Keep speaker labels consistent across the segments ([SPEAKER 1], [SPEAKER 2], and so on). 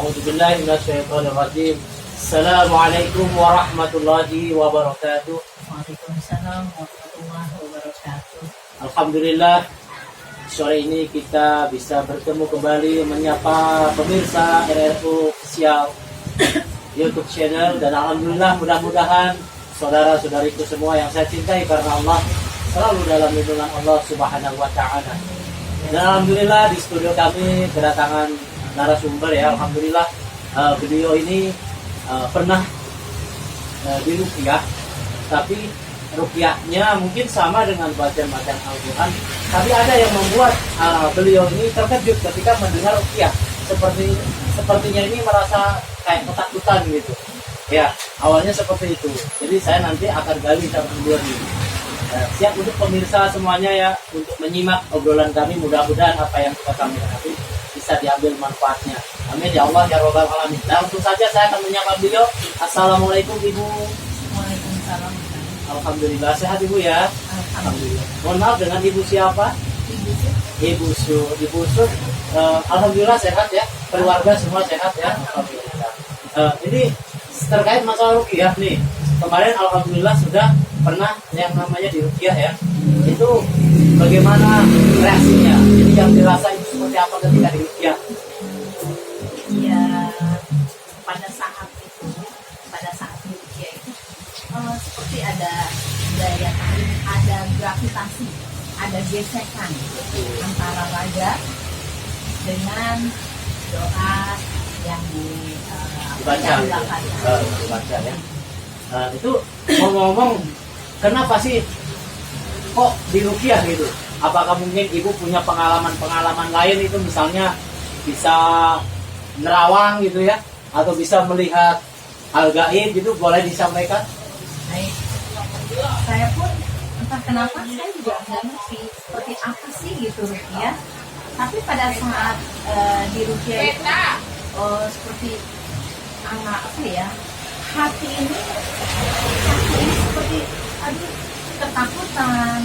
[SPEAKER 1] A'udzubillahi minasyaitonirrajim. Assalamualaikum warahmatullahi wabarakatuh.
[SPEAKER 2] Waalaikumsalam warahmatullahi wabarakatuh.
[SPEAKER 1] Alhamdulillah, sore ini kita bisa bertemu kembali menyapa pemirsa RRU Official YouTube channel, dan alhamdulillah mudah-mudahan saudara-saudariku semua yang saya cintai karena Allah selalu dalam lindungan Allah Subhanahu wa taala. Dan alhamdulillah di studio kami kedatangan narasumber ya. Alhamdulillah beliau ini pernah diruqyah, tapi ruqyahnya mungkin sama dengan bacaan-bacaan Al-Quran, tapi ada yang membuat beliau ini terkejut ketika mendengar ruqyah. Sepertinya ini merasa kayak ketakutan gitu ya, awalnya seperti itu. Jadi saya nanti akan gali sama beliau ini. Siap untuk pemirsa semuanya ya, untuk menyimak obrolan kami. Mudah-mudahan apa yang kita sampaikan bisa diambil manfaatnya. Amin ya Allah ya Rabbal Alamin. Nah, langsung saja saya akan menyapa beliau. Assalamualaikum Ibu.
[SPEAKER 2] Waalaikumsalam.
[SPEAKER 1] Alhamdulillah sehat Ibu ya.
[SPEAKER 2] Alhamdulillah.
[SPEAKER 1] Mohon maaf, dengan Ibu siapa? Ibu Su. Ibu Su. Alhamdulillah sehat ya. Keluarga semua sehat ya. Alhamdulillah. Ini terkait masalah ruqyah nih. Kemarin alhamdulillah sudah pernah yang namanya diruqyah ya. Itu bagaimana reaksinya? Jadi yang dirasa itu seperti apa ketika diruqyah?
[SPEAKER 2] Ya, pada saat diruqyah itu seperti ada daya tarik, ada gravitasi, ada gesekan antara raga dengan doa yang
[SPEAKER 1] dibaca ya. Itu ngomong-ngomong, kenapa sih kok diruqyah gitu? Apakah mungkin Ibu punya pengalaman lain, itu misalnya bisa nerawang gitu ya, atau bisa melihat hal gaib gitu, boleh disampaikan?
[SPEAKER 2] baik. Saya pun entah kenapa saya juga nggak ngerti seperti apa sih gitu ruqyah. Tapi pada saat diruqyah itu seperti apa ya, hati ini seperti aduh ketakutan,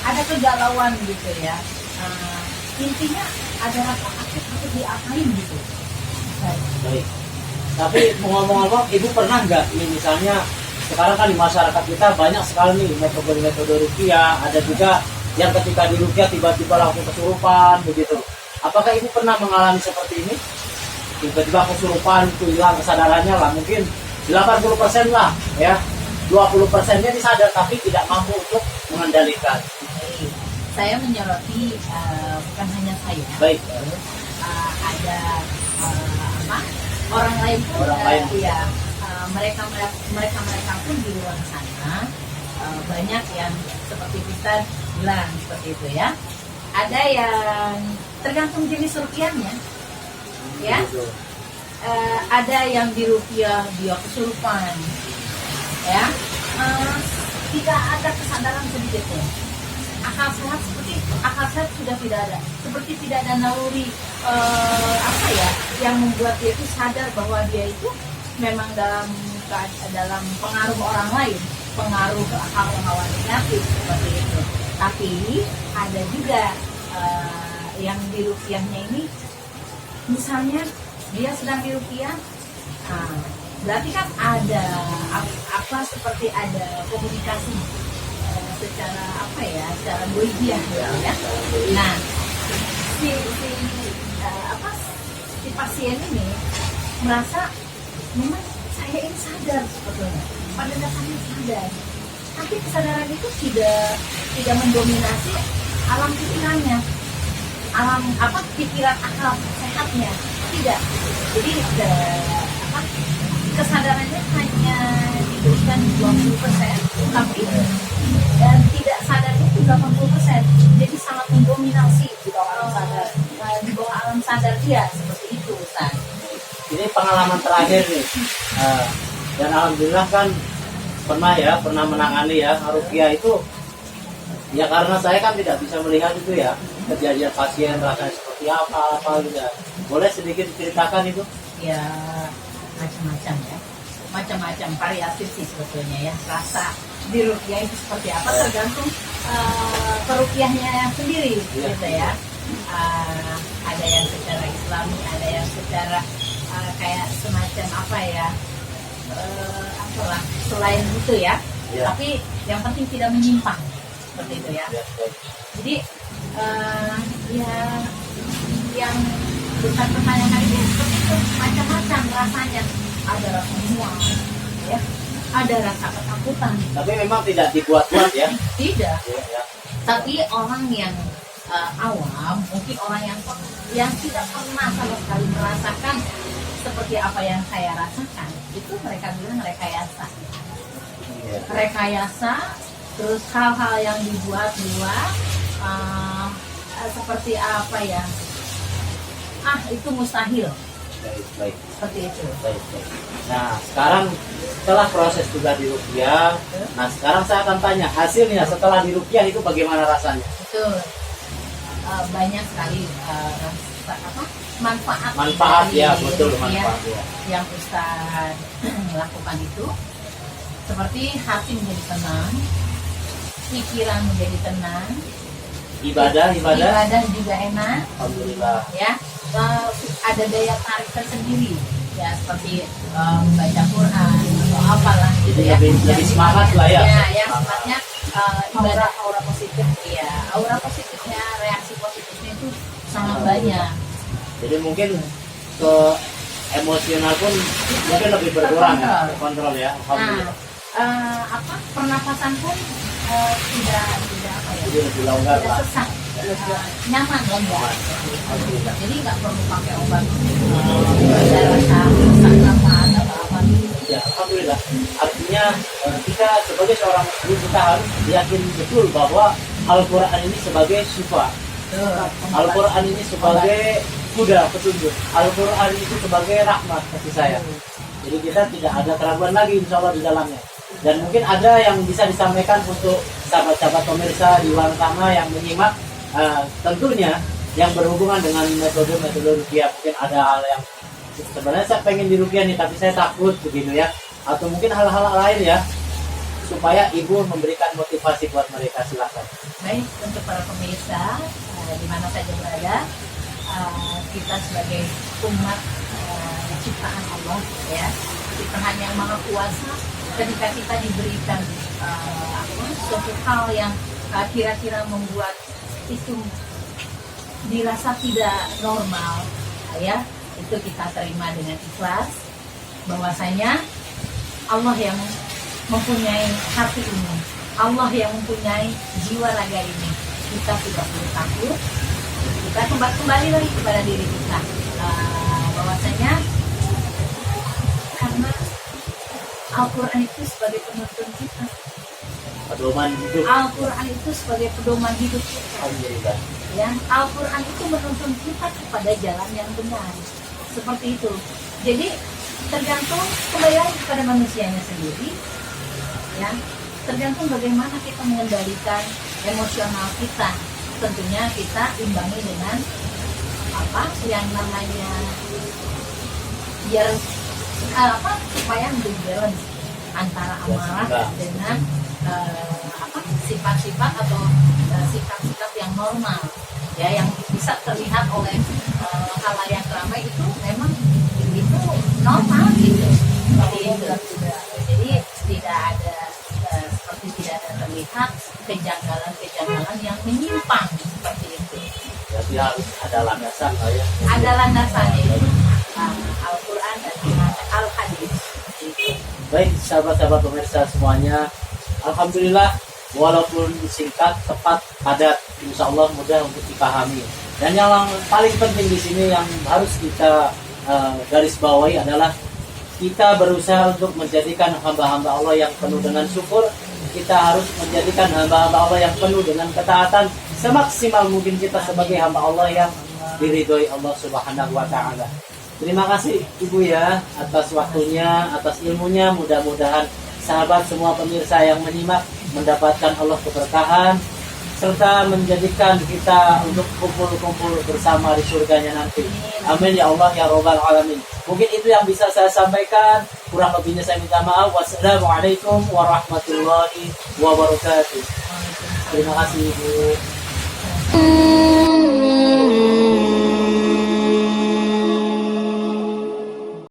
[SPEAKER 2] ada kegalauan gitu ya. Intinya ada rasa takut diapain gitu.
[SPEAKER 1] Baik. Tapi ngomong-ngomong, Ibu pernah nggak ini, misalnya sekarang kan di masyarakat kita banyak sekali nih metode ruqyah, ada juga yang ketika diruqyah tiba-tiba langsung kesurupan begitu. Apakah Ibu pernah mengalami seperti ini? Tiba-tiba kesurupan, itu hilang kesadarannya lah, mungkin 80% lah ya, 20%-nya disadar tapi tidak mampu untuk mengendalikan.
[SPEAKER 2] Saya menyoroti bukan hanya saya.
[SPEAKER 1] Baik.
[SPEAKER 2] Ada orang lain pun, ya, mereka pun di luar sana banyak yang seperti kita bilang seperti itu ya. Ada yang tergantung jenis ruqyahnya, ya. Ada yang diruqyah dia kesurupan, ya. Tidak ada kesadaran sedikit pun. Akal sehat sudah tidak ada, seperti tidak ada naluri yang membuat dia itu sadar bahwa dia itu memang dalam pengaruh orang lain, pengaruh hawa negatif seperti itu. Tapi ada juga yang diruqyahnya ini, misalnya dia sedang diruqyah, berarti kan ada seperti ada komunikasi secara secara goibiyah ya. Nah, si pasien ini merasa memang saya ini sadar sebetulnya, pada dasarnya sadar, tapi kesadaran itu tidak mendominasi alam pikirannya, pikiran akal sehatnya, tidak. Jadi kesadarannya hanya diberikan 20%, tapi dan tidak sadar itu 80%. Jadi sangat mendominasi di bawah alam sadar, di bawah alam sadar dia, seperti itu, Ustaz.
[SPEAKER 1] Ini pengalaman terakhir nih, dan alhamdulillah kan pernah menangani ya ruqyah itu ya, karena saya kan tidak bisa melihat itu ya, kejadian pasien rasanya seperti apa gitu ya. Boleh sedikit diceritakan itu?
[SPEAKER 2] Ya, macam-macam variatif sih sebetulnya ya. Rasa di ruqyah itu seperti apa tergantung peruqyahnya sendiri gitu ya. ada yang secara Islami, ada yang secara kayak semacam apa ya, apalah selain itu ya.
[SPEAKER 1] Ya.
[SPEAKER 2] Tapi yang penting tidak menyimpang seperti itu ya.
[SPEAKER 1] Ya, baik.
[SPEAKER 2] Jadi ya yang bukan pertanyaan ini seperti itu, macam-macam rasanya. Ada rasa mual, ya, ada rasa ketakutan.
[SPEAKER 1] Tapi memang tidak dibuat-buat ya.
[SPEAKER 2] Tidak.
[SPEAKER 1] Ya, ya.
[SPEAKER 2] Tapi orang yang awam, mungkin orang yang tidak pernah sama sekali merasakan seperti apa yang saya rasakan, itu mereka bilang rekayasa.
[SPEAKER 1] Ya.
[SPEAKER 2] Rekayasa, terus hal-hal yang dibuat-buat, seperti apa ya? Itu mustahil.
[SPEAKER 1] Baik, baik.
[SPEAKER 2] Seperti itu.
[SPEAKER 1] Baik, baik. Nah, sekarang setelah proses juga di ruqyah, nah sekarang saya akan tanya hasilnya setelah di ruqyah itu bagaimana rasanya?
[SPEAKER 2] Betul. Banyak sekali manfaat
[SPEAKER 1] Manfaat ya, betul
[SPEAKER 2] ruqyah
[SPEAKER 1] manfaat ya.
[SPEAKER 2] yang Ustaz lakukan itu, seperti hati menjadi tenang, pikiran menjadi tenang,
[SPEAKER 1] Ibadah
[SPEAKER 2] juga enak,
[SPEAKER 1] alhamdulillah.
[SPEAKER 2] ya. Ada daya tarik tersendiri, ya, seperti baca Quran atau apalah gitu ya.
[SPEAKER 1] Lebih semangat lah ya.
[SPEAKER 2] Ya, sifatnya ibadah aura positif, ya. Aura positifnya, reaksi positifnya itu sangat banyak.
[SPEAKER 1] Jadi mungkin ke emosional pun mungkin lebih berkurang ya, terkontrol ya. Alhamdulillah.
[SPEAKER 2] Pernapasan pun tidak apa ya,
[SPEAKER 1] Jadi lebih longgar
[SPEAKER 2] tidak
[SPEAKER 1] lah.
[SPEAKER 2] sesak, nyaman, longgar.
[SPEAKER 1] Alhamdulillah.
[SPEAKER 2] Jadi nggak perlu pakai obat ada rasa sesak nafas atau apa gitu.
[SPEAKER 1] Ya, alhamdulillah. Artinya kita sebagai seorang muslim kita harus yakin betul bahwa Al-Quran ini sebagai syifa. Al-Quran ini sebagai kuda petunjuk. Al-Quran itu sebagai rahmat kasih sayang. Jadi kita tidak ada keraguan lagi insya Allah di dalamnya. Dan mungkin ada yang bisa disampaikan untuk sahabat-sahabat pemirsa di luar sana yang menyimak, tentunya yang berhubungan dengan metode-metode ruqyah. Mungkin ada hal yang sebenarnya saya pengen di ruqyah nih tapi saya takut begitu ya. Atau mungkin hal-hal lain ya, supaya ibu memberikan motivasi buat mereka. Silakan.
[SPEAKER 2] Baik, untuk para pemirsa di mana saja berada, kita sebagai umat ciptaan Allah, ya, ciptaan yang maha kuasa, ketika kita diberikan suatu hal yang kira-kira membuat itu dirasa tidak normal, ya, itu kita terima dengan ikhlas, bahwasanya Allah yang mempunyai hati ini, Allah yang mempunyai jiwa raga ini. Kita tidak perlu takut. Kita kembali lagi kepada diri kita, bahwasanya karena Al-Quran itu sebagai penuntun kita,
[SPEAKER 1] Pedoman hidup.
[SPEAKER 2] Al-Quran itu sebagai pedoman hidup kita,
[SPEAKER 1] Alhamdulillah.
[SPEAKER 2] ya. Al-Quran itu menuntun kita kepada jalan yang benar, seperti itu. Jadi tergantung kembali lagi kepada manusianya sendiri, ya. Tergantung bagaimana kita mengendalikan emosional kita. Tentunya kita imbangi dengan apa yang namanya biar supaya menjadi balance antara amarah dengan sifat-sifat atau sikap-sikap yang normal, ya, yang bisa terlihat oleh halayak ramai itu memang itu normal gitu. Jadi tidak ada seperti tidak ada terlihat kejanggalan-kejanggalan yang menyimpang seperti itu.
[SPEAKER 1] Jadi harus ada landasan lah ya.
[SPEAKER 2] Ada landasannya itu Al-Quran dan Al-Hadis.
[SPEAKER 1] Baik sahabat-sahabat pemirsa semuanya, alhamdulillah walaupun singkat, tepat, padat, insya Allah mudah untuk dipahami. Dan yang paling penting di sini yang harus kita garis bawahi adalah kita berusaha untuk menjadikan hamba-hamba Allah yang penuh dengan syukur. Kita harus menjadikan hamba-hamba Allah yang penuh dengan ketaatan semaksimal mungkin kita sebagai hamba Allah yang diridhoi Allah Subhanahu wa Ta'ala. Terima kasih Ibu ya atas waktunya, atas ilmunya. Mudah-mudahan sahabat semua pemirsa yang menyimak mendapatkan Allah keberkahan serta menjadikan kita untuk kumpul-kumpul bersama di surganya nanti. Amin ya Allah ya Rabbal Alamin. Mungkin itu yang bisa saya sampaikan. Kurang lebihnya saya minta maaf. Wassalamualaikum warahmatullahi wabarakatuh. Terima kasih Ibu.